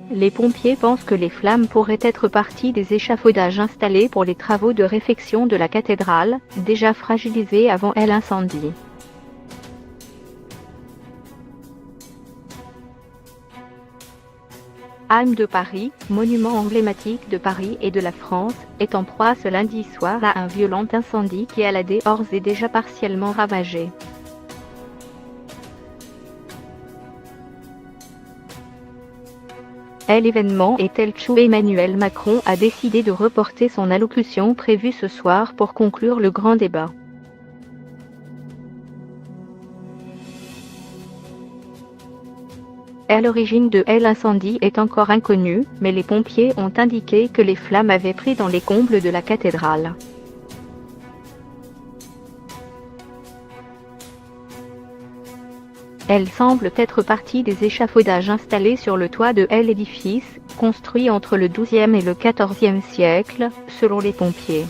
Les pompiers pensent que les flammes pourraient être parties des échafaudages installés pour les travaux de réfection de la cathédrale, déjà fragilisée avant l'incendie. Alme de Paris, monument emblématique de Paris et de la France, est en proie ce lundi soir à un violent incendie qui a d'ores et déjà partiellement ravagé. L'événement est tel que Emmanuel Macron a décidé de reporter son allocution prévue ce soir pour conclure le grand débat. L'origine de l'incendie est encore inconnue, mais les pompiers ont indiqué que les flammes avaient pris dans les combles de la cathédrale. Elle semble être partie des échafaudages installés sur le toit de l'édifice, construit entre le XIIe et le XIVe siècle, selon les pompiers.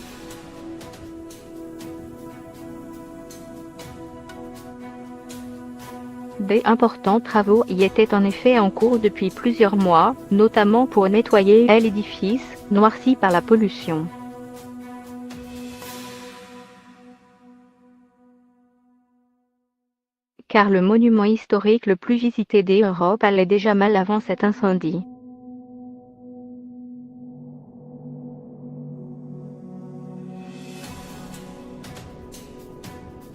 D'importants travaux y étaient en effet en cours depuis plusieurs mois, notamment pour nettoyer l'édifice, noirci par la pollution. Car le monument historique le plus visité d'Europe allait déjà mal avant cet incendie.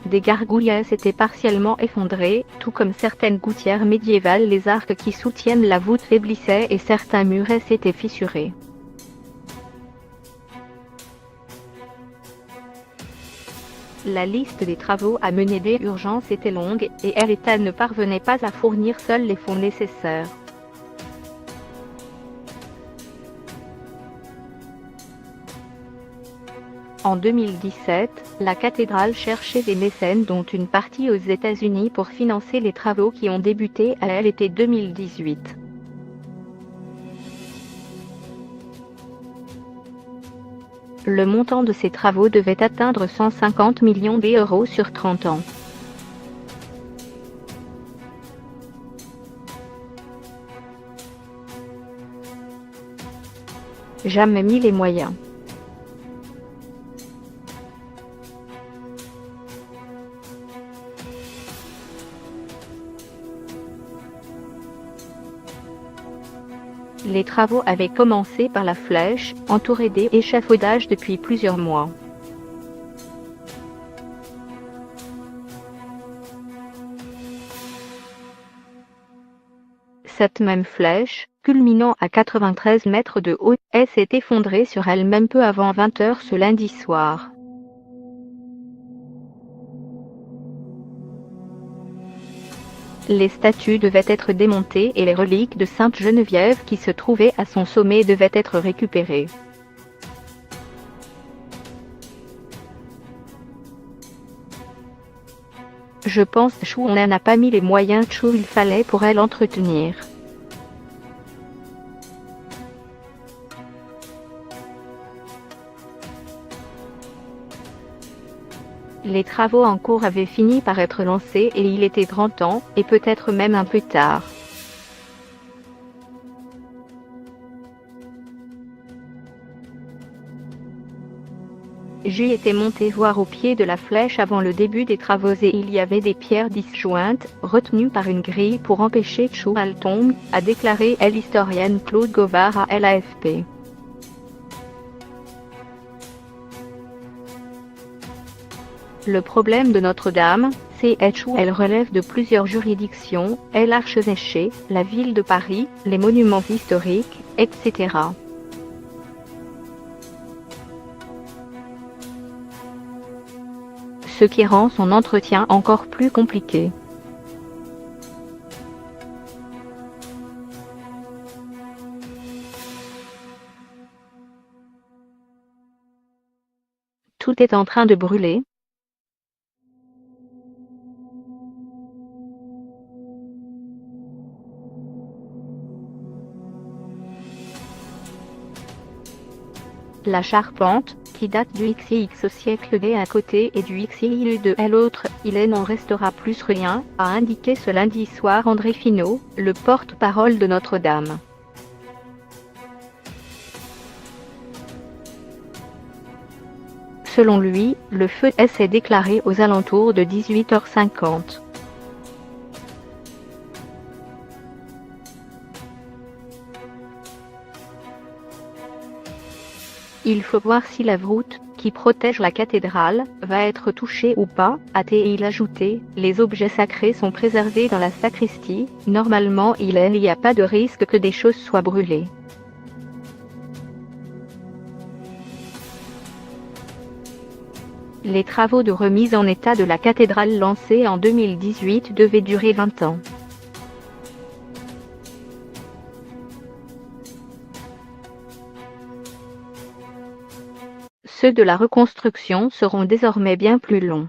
Des gargouilles s'étaient partiellement effondrées, tout comme certaines gouttières médiévales. Les arcs qui soutiennent la voûte faiblissaient et certains murets s'étaient fissurés. La liste des travaux à mener d'urgence était longue, et l'État ne parvenait pas à fournir seul les fonds nécessaires. En 2017, la cathédrale cherchait des mécènes dont une partie aux États-Unis pour financer les travaux qui ont débuté à l'été 2018. Le montant de ces travaux devait atteindre 150 millions d'euros sur 30 ans. Jamais mis les moyens. Les travaux avaient commencé par la flèche, entourée d'échafaudages depuis plusieurs mois. Cette même flèche, culminant à 93 mètres de haut, s'est effondrée sur elle-même peu avant 20 h ce lundi soir. Les statues devaient être démontées et les reliques de Sainte Geneviève qui se trouvaient à son sommet devaient être récupérées. Je pense qu'on n'a pas mis les moyens qu'il fallait pour l'entretenir. Les travaux en cours avaient fini par être lancés et il était grand temps, et peut-être même un peu tard. J'y étais monté voir au pied de la flèche avant le début des travaux et il y avait des pierres disjointes, retenues par une grille pour empêcher qu'elle tombe, a déclaré l'historienne Claude Govard à l'AFP. Le problème de Notre-Dame, c'est qu'elle relève de plusieurs juridictions, l'archevêché, la ville de Paris, les monuments historiques, etc. Ce qui rend son entretien encore plus compliqué. Tout est en train de brûler. La charpente, qui date du XX siècle d'un côté et du XXI de l'autre, il n'en restera plus rien, a indiqué ce lundi soir André Finot, le porte-parole de Notre-Dame. Selon lui, le feu s'est déclaré aux alentours de 18h50. Il faut voir si la voûte, qui protège la cathédrale, va être touchée ou pas, a-t-il ajouté. Les objets sacrés sont préservés dans la sacristie, normalement il n'y a pas de risque que des choses soient brûlées. Les travaux de remise en état de la cathédrale lancés en 2018 devaient durer 20 ans. Ceux de la reconstruction seront désormais bien plus longs.